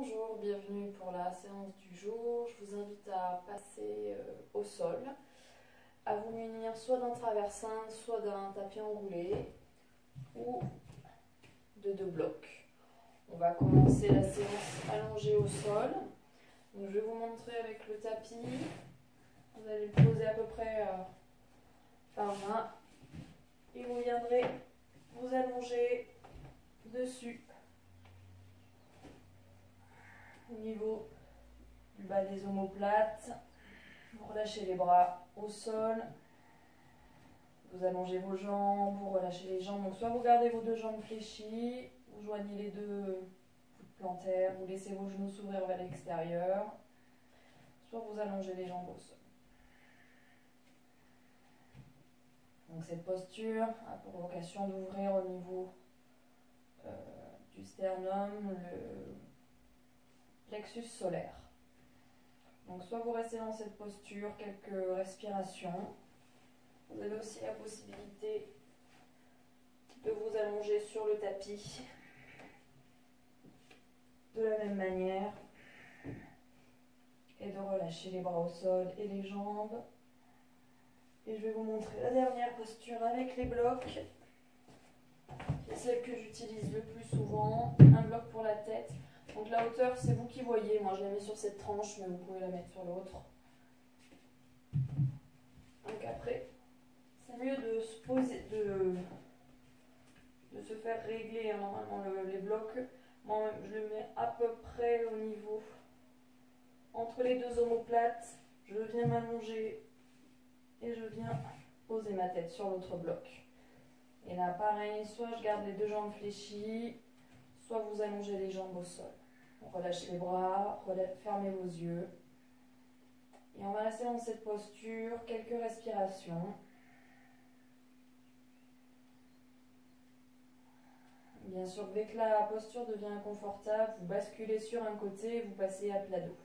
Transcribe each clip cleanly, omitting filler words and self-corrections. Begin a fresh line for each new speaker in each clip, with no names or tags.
Bonjour, bienvenue pour la séance du jour. Je vous invite à passer au sol, à vous munir soit d'un traversin, soit d'un tapis enroulé ou de 2 blocs. On va commencer la séance allongée au sol. Donc, je vais vous montrer avec le tapis. Vous allez le poser à peu près par main et vous viendrez vous allonger dessus au niveau du bas des omoplates. Vous relâchez les bras au sol, vous allongez vos jambes, vous relâchez les jambes. Donc soit vous gardez vos 2 jambes fléchies, vous joignez les 2 coudes plantaires, vous laissez vos genoux s'ouvrir vers l'extérieur, soit vous allongez les jambes au sol. Donc cette posture a pour vocation d'ouvrir au niveau du sternum le plexus solaire. Donc soit vous restez dans cette posture, quelques respirations. Vous avez aussi la possibilité de vous allonger sur le tapis de la même manière et de relâcher les bras au sol et les jambes. Et je vais vous montrer la dernière posture avec les blocs, qui est celle que j'utilise le plus souvent, un bloc pour la tête. Donc la hauteur, c'est vous qui voyez. Moi, je la mets sur cette tranche, mais vous pouvez la mettre sur l'autre. Donc après, c'est mieux de se poser, de se faire régler normalement les blocs. Moi, je le mets à peu près au niveau entre les 2 omoplates. Je viens m'allonger et je viens poser ma tête sur l'autre bloc. Et là, pareil, soit je garde les 2 jambes fléchies, soit vous allongez les jambes au sol. Relâchez les bras, fermez vos yeux. Et on va rester dans cette posture, quelques respirations. Bien sûr, dès que la posture devient inconfortable, vous basculez sur un côté et vous passez à plat dos.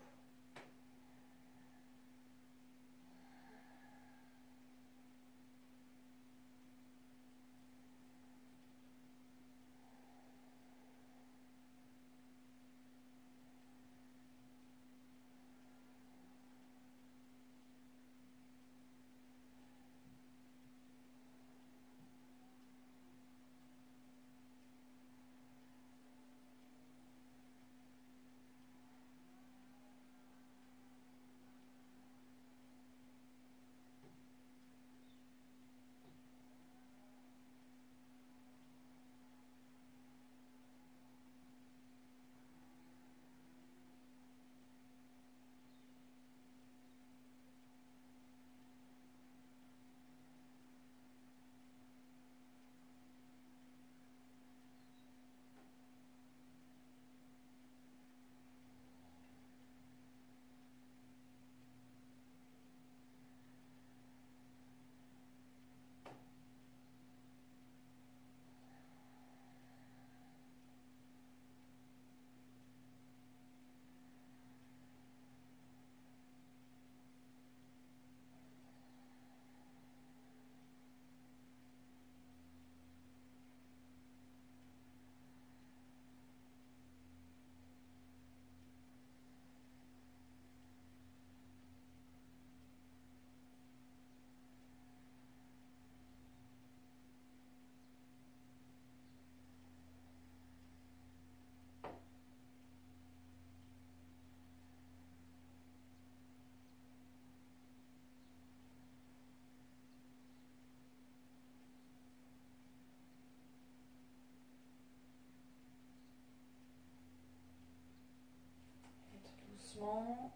Doucement,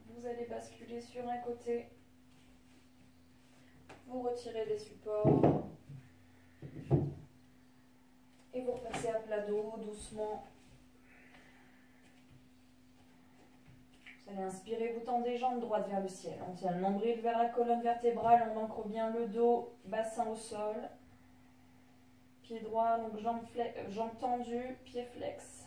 vous allez basculer sur un côté. Vous retirez les supports et vous repassez à plat dos doucement. Vous allez inspirer, vous tendez les jambes droites vers le ciel. On tient le nombril vers la colonne vertébrale, on ancre bien le dos, bassin au sol. Pied droit, donc jambes tendues, pied flex.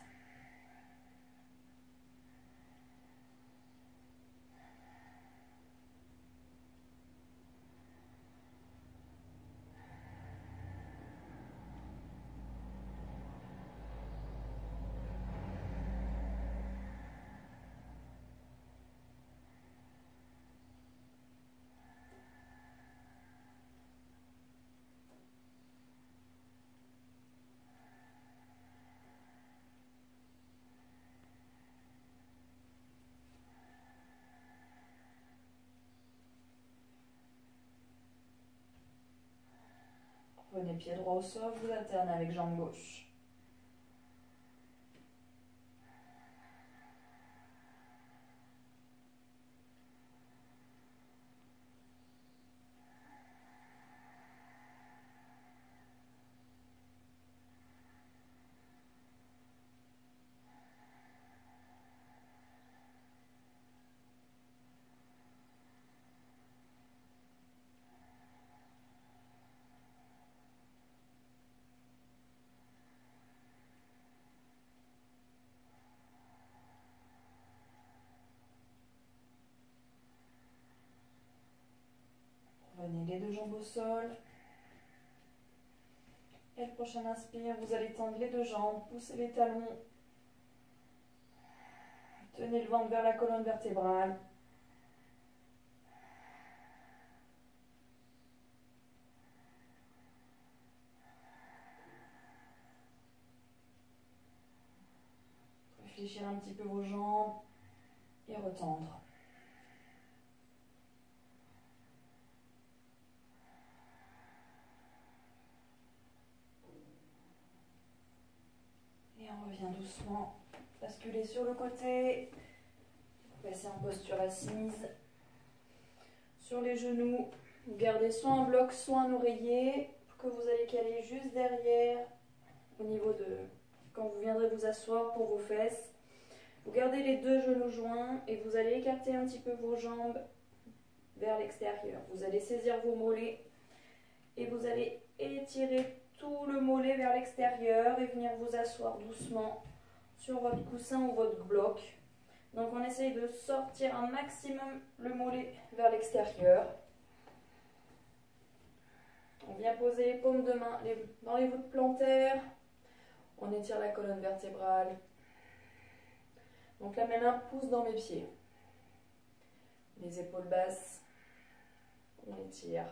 pied droit au sol, vous alternez avec jambe gauche. Prenez les deux jambes au sol. Et le prochain inspire, vous allez tendre les deux jambes, poussez les talons. Tenez le ventre vers la colonne vertébrale. Réfléchir un petit peu vos jambes et retendre. Et on revient doucement. Basculez sur le côté. Passez en posture assise. Sur les genoux, vous gardez soit un bloc, soit un oreiller que vous allez caler juste derrière au niveau de quand vous viendrez vous asseoir pour vos fesses. Vous gardez les deux genoux joints et vous allez écarter un petit peu vos jambes vers l'extérieur. Vous allez saisir vos mollets et vous allez étirer tout le mollet vers l'extérieur et venir vous asseoir doucement sur votre coussin ou votre bloc. Donc on essaye de sortir un maximum le mollet vers l'extérieur. On vient poser les paumes de main dans les voûtes plantaires. On étire la colonne vertébrale. Donc là, mes mains poussent dans mes pieds. Les épaules basses, on étire.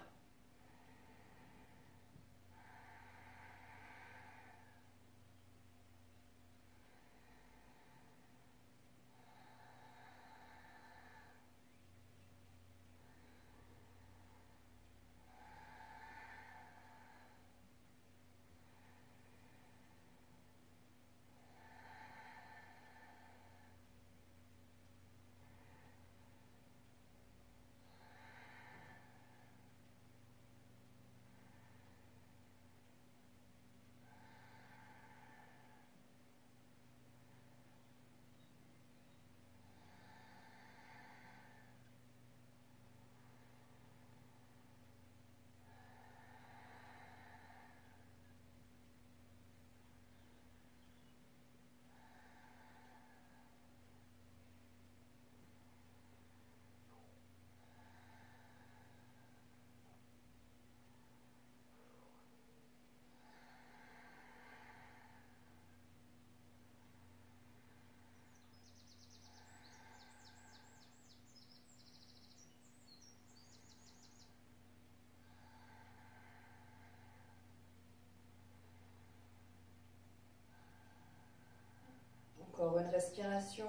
Encore une respiration.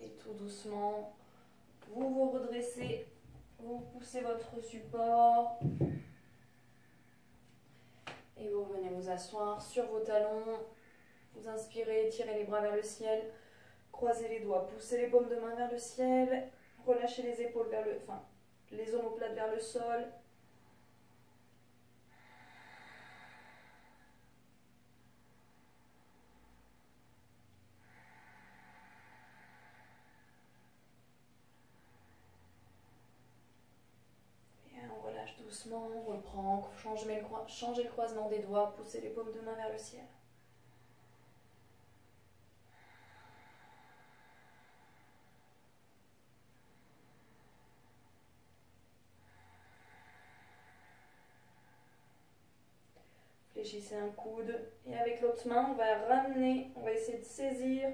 Et tout doucement, vous vous redressez, vous poussez votre support. Et vous revenez vous asseoir sur vos talons. Vous inspirez, tirez les bras vers le ciel. Croisez les doigts, poussez les paumes de main vers le ciel. Relâchez les épaules vers les omoplates vers le sol. Doucement, on reprend, changez le croisement des doigts, poussez les paumes de main vers le ciel. Fléchissez un coude et avec l'autre main, on va ramener, on va essayer de saisir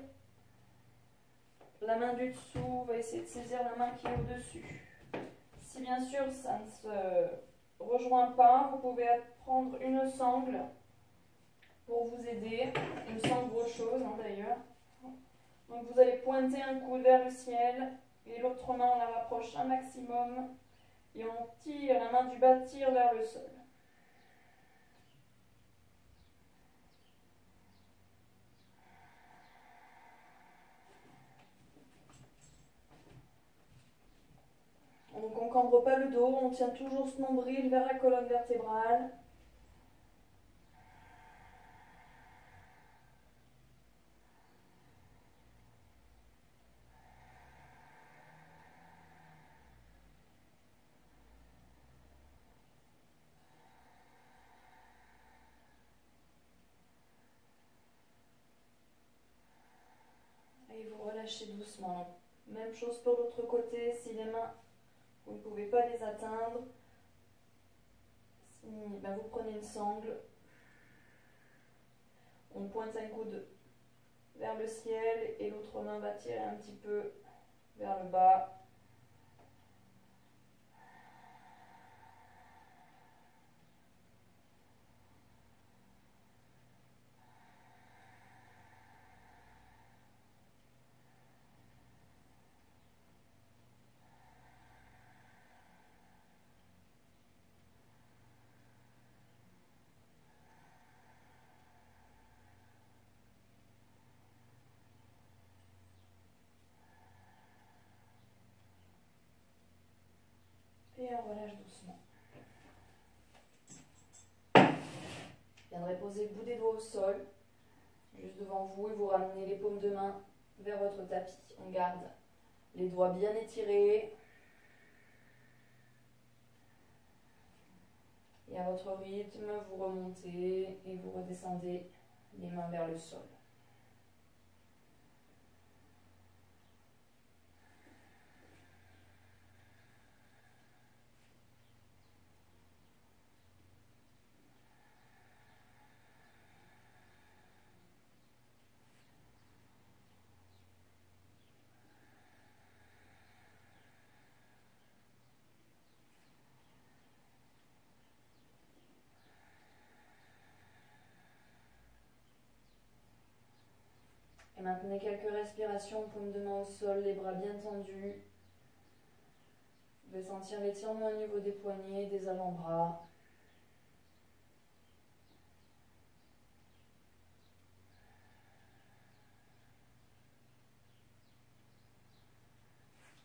la main du dessous, on va essayer de saisir la main qui est au-dessus. Si bien sûr ça ne se rejoint pas, vous pouvez prendre une sangle pour vous aider, une sangle rocheuse d'ailleurs. Donc vous allez pointer un coude vers le ciel et l'autre main on la rapproche un maximum Et on tire, la main du bas tire vers le sol. Donc on ne cambre pas le dos, on tient toujours ce nombril vers la colonne vertébrale. Et vous relâchez doucement. Même chose pour l'autre côté, si les mains, vous ne pouvez pas les atteindre, vous prenez une sangle, on pointe un coude vers le ciel et l'autre main va tirer un petit peu vers le bas. Et on relâche doucement. Viendrez poser le bout des doigts au sol, juste devant vous, et vous ramenez les paumes de main vers votre tapis. On garde les doigts bien étirés. Et à votre rythme, vous remontez et vous redescendez les mains vers le sol. Et maintenez quelques respirations, paume de main au sol, les bras bien tendus. Vous pouvez sentir l'étirement au niveau des poignets, des avant-bras.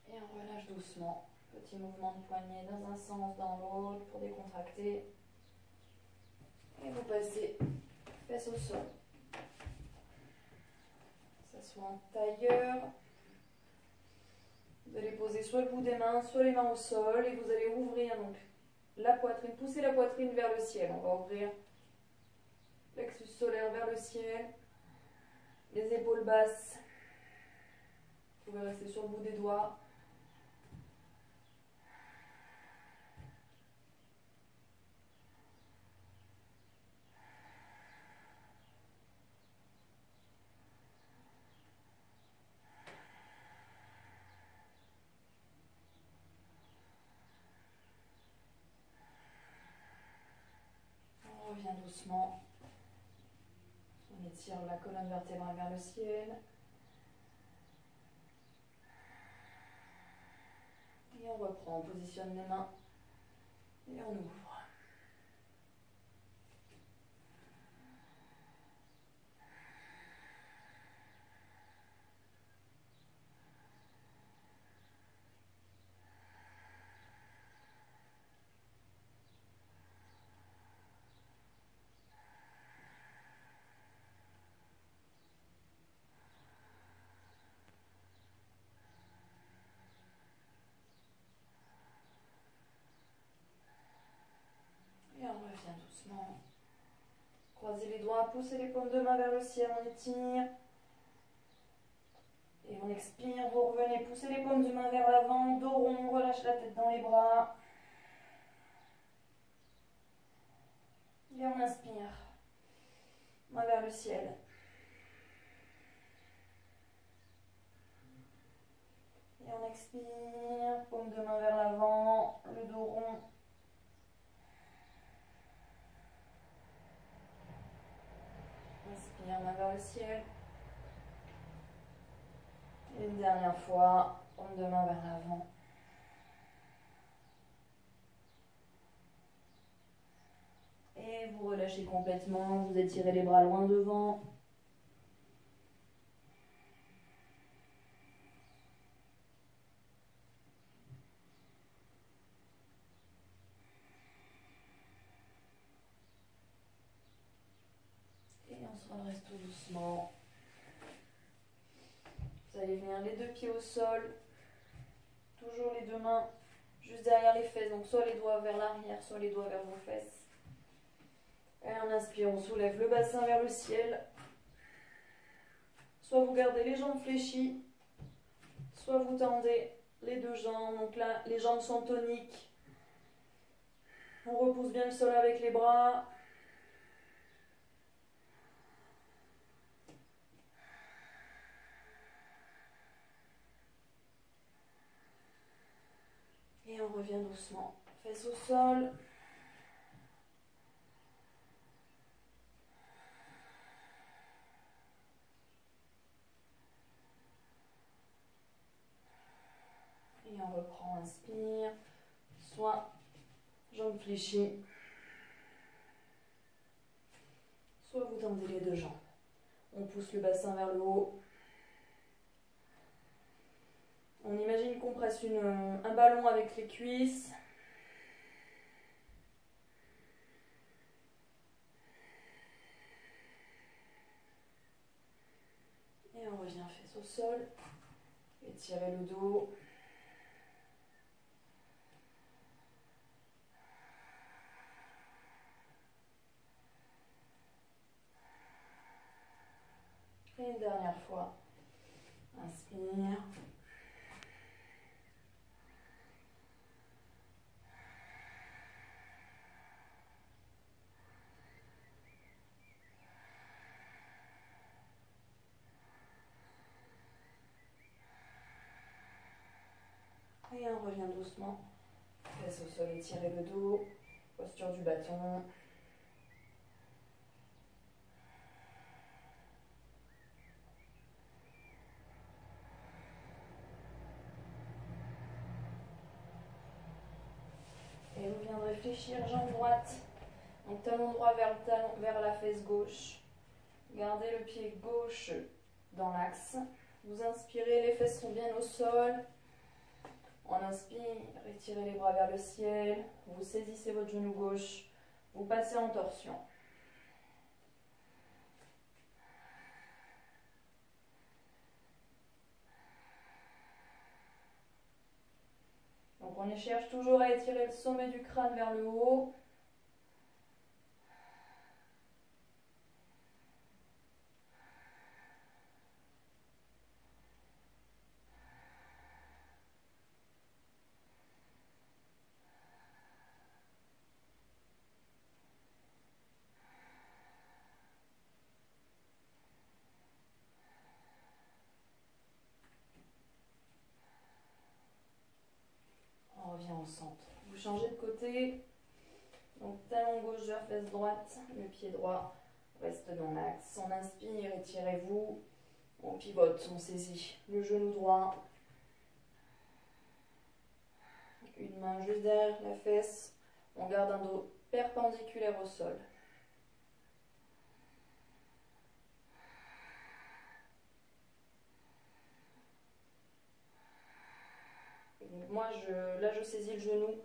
Et on relâche doucement. Petit mouvement de poignet dans un sens, dans l'autre pour décontracter. Et vous passez fesses au sol. Soit en tailleur. Vous allez poser soit le bout des mains, soit les mains au sol et vous allez ouvrir donc la poitrine, pousser la poitrine vers le ciel. On va ouvrir plexus solaire vers le ciel, les épaules basses. Vous pouvez rester sur le bout des doigts. On revient doucement. On étire la colonne vertébrale vers le ciel. Et on reprend, on positionne les mains et on ouvre. Et on revient doucement. Croisez les doigts, poussez les paumes de main vers le ciel, on étire. Et on expire, vous revenez, poussez les paumes de main vers l'avant, dos rond, relâche la tête dans les bras. Et on inspire, main vers le ciel. Et on expire, paume de main vers l'avant, le dos rond. Inspire, main vers le ciel. Et une dernière fois, paume de main vers l'avant. inspirez, vous relâchez complètement, vous étirez les bras loin devant. Et on se redresse tout doucement. Vous allez venir les deux pieds au sol, toujours les deux mains juste derrière les fesses, donc soit les doigts vers l'arrière, soit les doigts vers vos fesses. Et en inspire, on soulève le bassin vers le ciel. Soit vous gardez les jambes fléchies, soit vous tendez les deux jambes. Donc là, les jambes sont toniques. On repousse bien le sol avec les bras. Et on revient doucement. Fesses au sol. Et on reprend, inspire. Soit jambes fléchies, soit vous tendez les deux jambes. On pousse le bassin vers le haut. On imagine qu'on presse un ballon avec les cuisses. Et on revient fesses au sol. Étirez le dos. Et une dernière fois. Inspire. Et on revient doucement. Fesses au sol, étirez le dos. Posture du bâton. Et vous viendrez fléchir jambe droite. Donc talon droit vers la fesse gauche. Gardez le pied gauche dans l'axe. Vous inspirez, les fesses sont bien au sol. On inspire, étirez les bras vers le ciel. Vous saisissez votre genou gauche. Vous passez en torsion. Donc on cherche toujours à étirer le sommet du crâne vers le haut. On revient au centre. Vous changez de côté. Donc talon gauche vers fesse droite. Le pied droit reste dans l'axe. On inspire, étirez-vous. On pivote, on saisit le genou droit. Une main juste derrière la fesse. On garde un dos perpendiculaire au sol. Donc moi, là, je saisis le genou.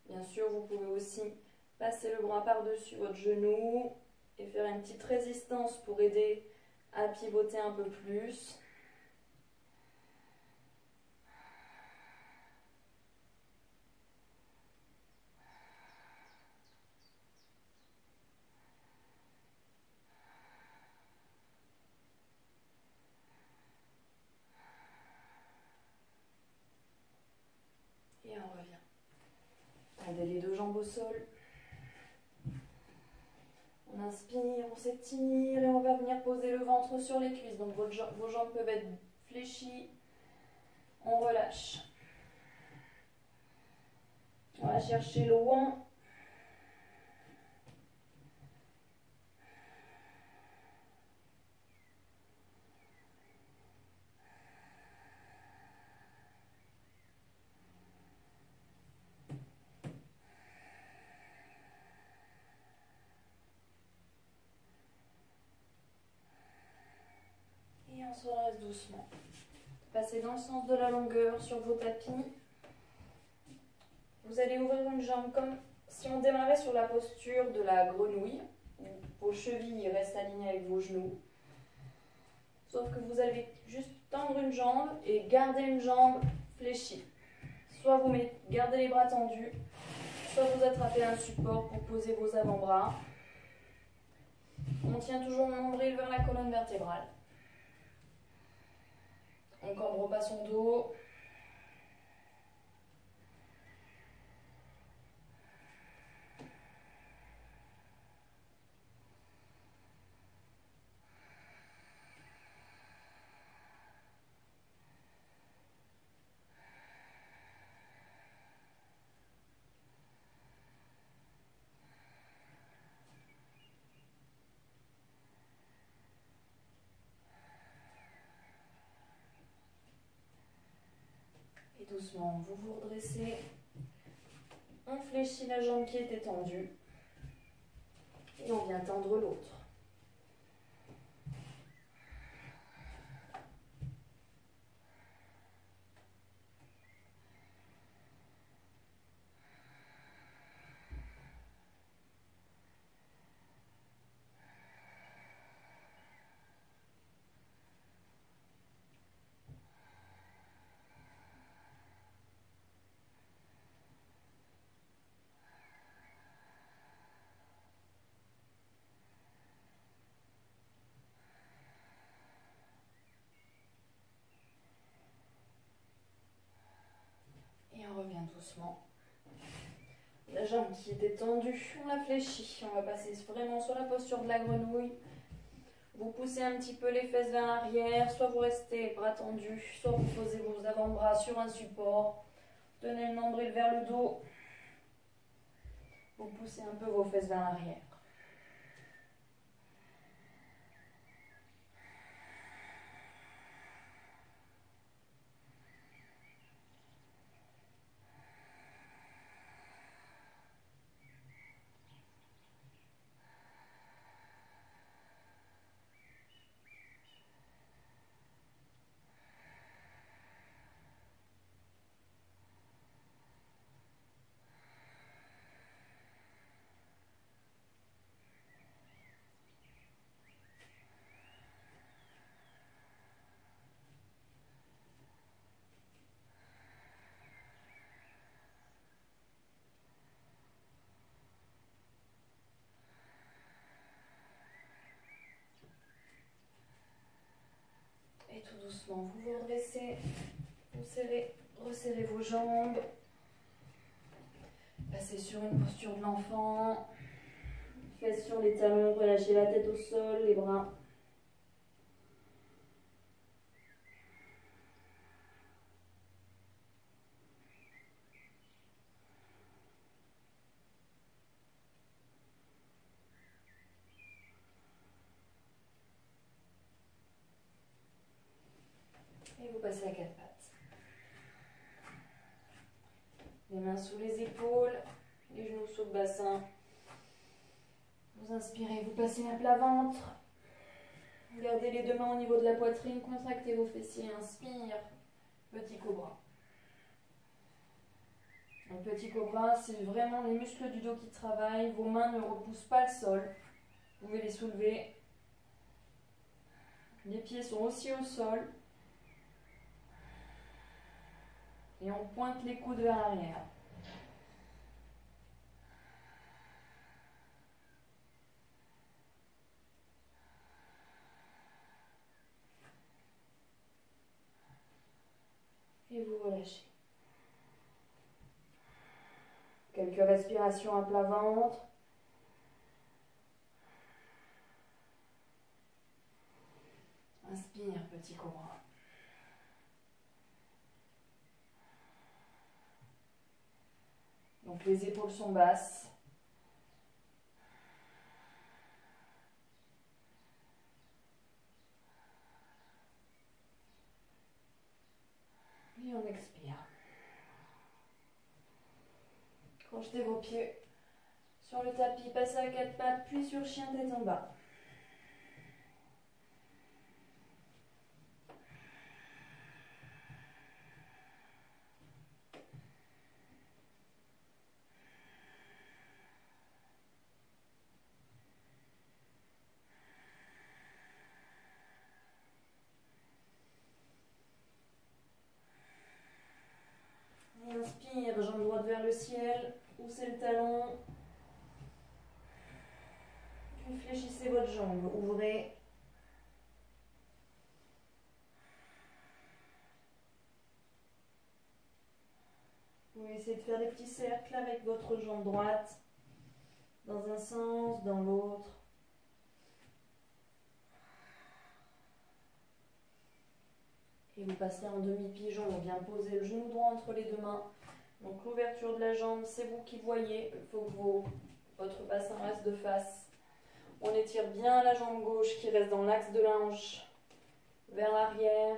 Bien sûr, vous pouvez aussi passer le bras par-dessus votre genou et faire une petite résistance pour aider à pivoter un peu plus. Et on revient. Gardez les deux jambes au sol. On inspire, on s'étire et on va venir poser le ventre sur les cuisses. Donc vos jambes peuvent être fléchies. On relâche. On va chercher le wang. se redresse doucement. Passez dans le sens de la longueur sur vos tapis. Vous allez ouvrir une jambe comme si on démarrait sur la posture de la grenouille. Vos chevilles restent alignées avec vos genoux. Sauf que vous allez juste tendre une jambe et garder une jambe fléchie. Soit vous gardez les bras tendus, soit vous attrapez un support pour poser vos avant-bras. On tient toujours le nombril vers la colonne vertébrale. On cambre pas son dos. Doucement, vous vous redressez. On fléchit la jambe qui était tendue. Et on vient tendre l'autre. Et on revient doucement. La jambe qui était tendue, on la fléchit. On va passer vraiment sur la posture de la grenouille. Vous poussez un petit peu les fesses vers l'arrière, soit vous restez bras tendus, soit vous posez vos avant-bras sur un support. Tenez le nombril vers le dos. Vous poussez un peu vos fesses vers l'arrière. Et tout doucement, vous vous redressez, vous resserrez vos jambes. Passez sur une posture de l'enfant. Fesses sur les talons, relâchez la tête au sol, les bras. Et vous passez à quatre pattes. Les mains sous les épaules, les genoux sous le bassin. Vous inspirez, vous passez à plat ventre. Gardez les deux mains au niveau de la poitrine, contractez vos fessiers, inspire, petit cobra. Le petit cobra, c'est vraiment les muscles du dos qui travaillent. Vos mains ne repoussent pas le sol. Vous pouvez les soulever. Les pieds sont aussi au sol. Et on pointe les coudes vers l'arrière. Et vous relâchez. Quelques respirations à plat ventre. Inspire, petit cobra. Donc les épaules sont basses. Et on expire. Crochetez vos pieds sur le tapis, passez à quatre pattes, puis sur chien tête en bas. ciel, poussez le talon, puis fléchissez votre jambe, ouvrez. Vous pouvez essayer de faire des petits cercles avec votre jambe droite, dans un sens, dans l'autre. Et vous passerez en demi-pigeon, on vient poser le genou droit entre les deux mains. Donc l'ouverture de la jambe, c'est vous qui voyez. Il faut que votre bassin reste de face. On étire bien la jambe gauche qui reste dans l'axe de la hanche vers l'arrière.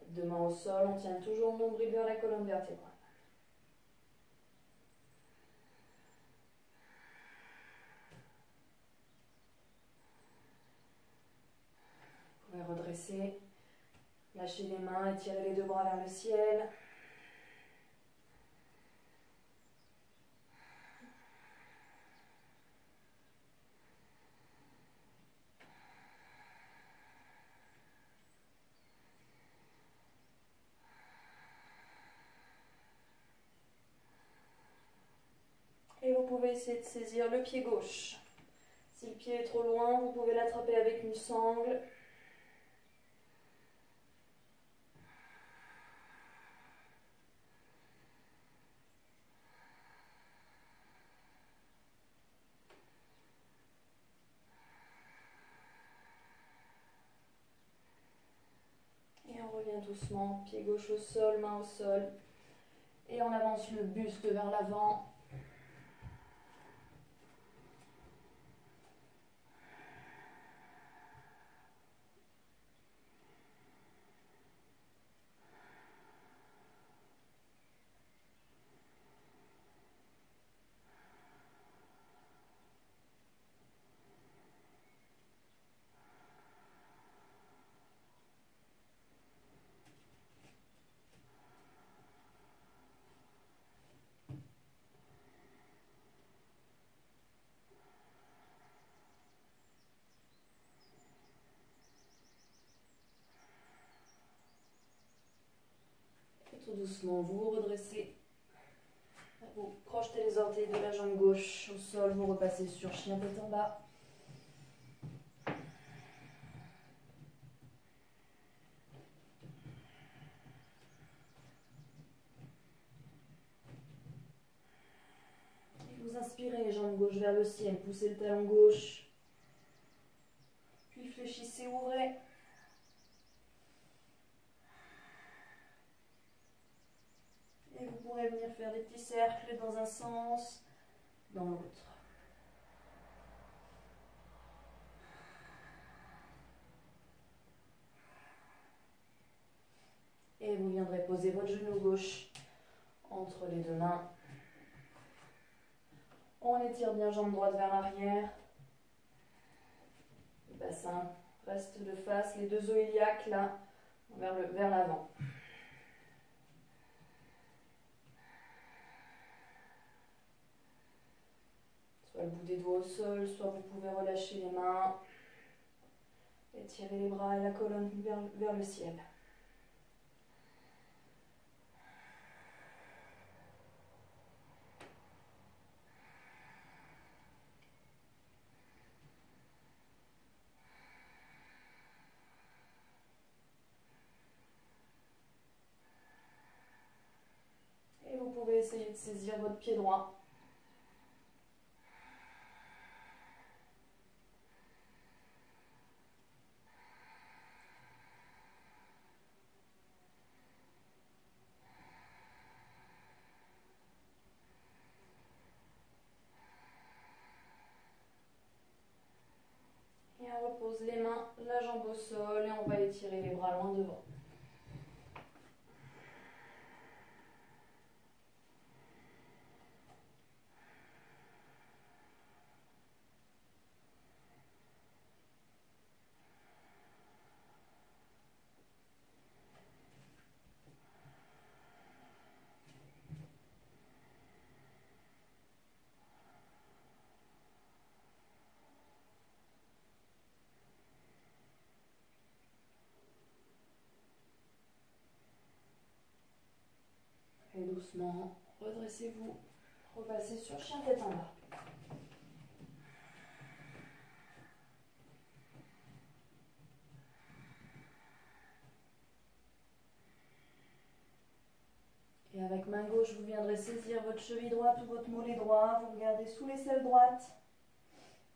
Deux mains au sol, on tient toujours le nombril vers la colonne vertébrale. Vous pouvez redresser, lâcher les mains, étirer les deux bras vers le ciel. Et vous pouvez essayer de saisir le pied gauche. Si le pied est trop loin, vous pouvez l'attraper avec une sangle. Et on revient doucement, pied gauche au sol, main au sol. Et on avance le buste vers l'avant. Tout doucement, vous vous redressez. Vous crochetez les orteils de la jambe gauche au sol, vous repassez sur chien tête en bas. Et vous inspirez, jambe gauche vers le ciel, poussez le talon gauche. Puis fléchissez, ouvrez. Et vous pourrez venir faire des petits cercles dans un sens, dans l'autre. Et vous viendrez poser votre genou gauche entre les deux mains. On étire bien jambe droite vers l'arrière. Le bassin reste de face, les deux os iliaques là, vers l'avant. Soit le bout des doigts au sol, soit vous pouvez relâcher les mains. Étirer les bras et la colonne vers le ciel. Et vous pouvez essayer de saisir votre pied droit. Et on repose les mains, la jambe au sol et on va étirer les bras loin devant. doucement, redressez-vous, repassez sur chien tête en bas. Et avec main gauche, vous viendrez saisir votre cheville droite ou votre mollet droit, vous regardez sous l'aisselle droite,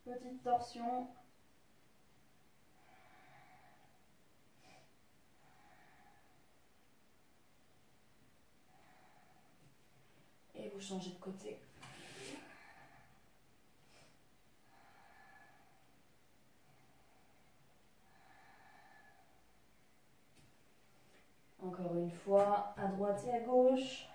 petite torsion. Et vous changez de côté. Encore une fois, à droite et à gauche.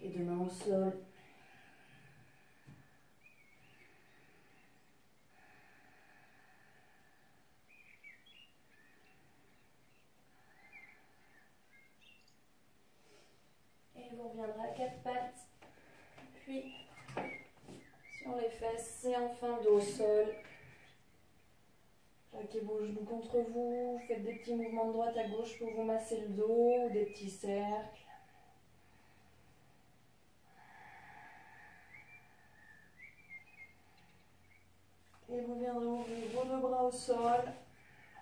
Et deux mains au sol. Et vous reviendrez à quatre pattes. Puis sur les fesses et enfin dos au sol. Plaquez vos genoux contre vous. Faites des petits mouvements de droite à gauche pour vous masser le dos ou des petits cercles. Et vous viendrez ouvrir vos deux bras au sol,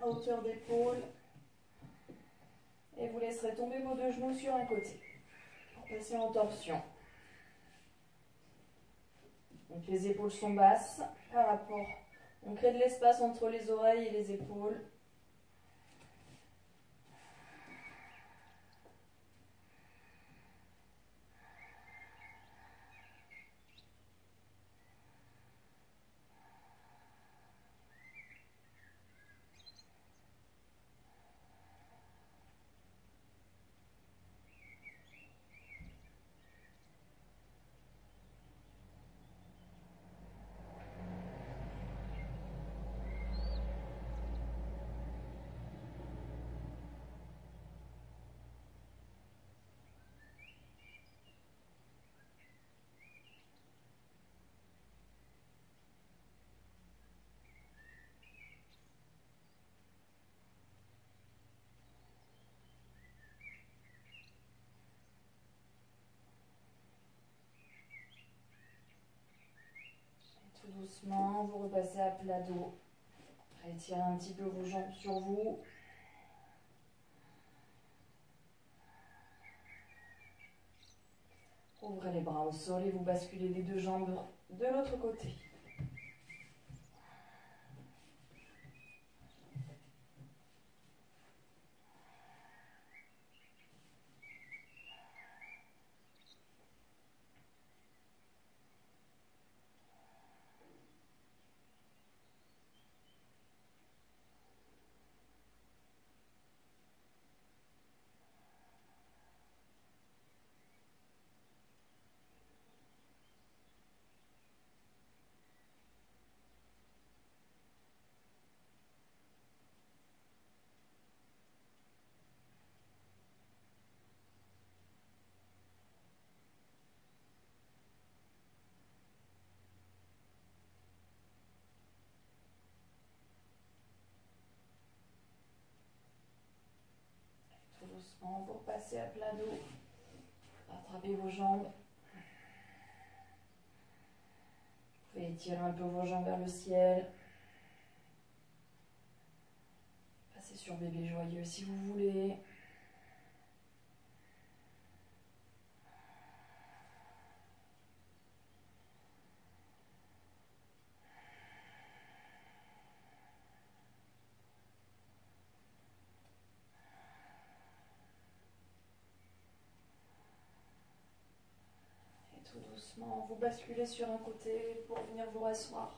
à hauteur d'épaule. Et vous laisserez tomber vos deux genoux sur un côté, pour passer en torsion. Donc les épaules sont basses par rapport. On crée de l'espace entre les oreilles et les épaules. Tout doucement, vous repassez à plat dos. Étirez un petit peu vos jambes sur vous. Ouvrez les bras au sol et vous basculez les deux jambes de l'autre côté. Tout doucement, vous repassez à plat dos. Rattrapez vos jambes. Vous pouvez étirer un peu vos jambes vers le ciel. Passez sur bébé joyeux si vous voulez. Et tout doucement, vous basculez sur un côté pour venir vous rasseoir.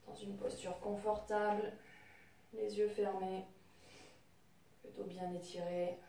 Dans une posture confortable, les yeux fermés, plutôt bien étirés.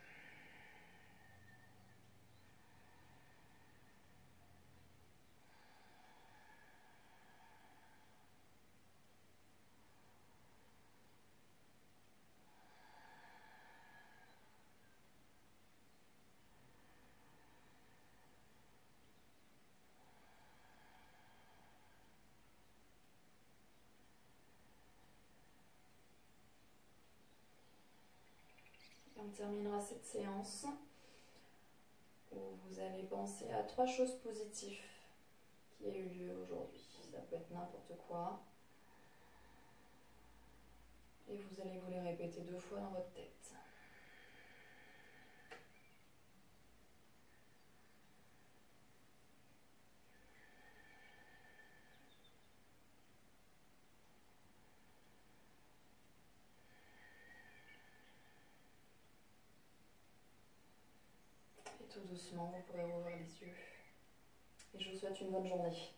on terminera cette séance où vous allez penser à 3 choses positives qui aient eu lieu aujourd'hui. Ça peut être n'importe quoi. Et vous allez vous les répéter 2 fois dans votre tête. Et tout doucement, vous pourrez rouvrir les yeux. Et je vous souhaite une bonne journée.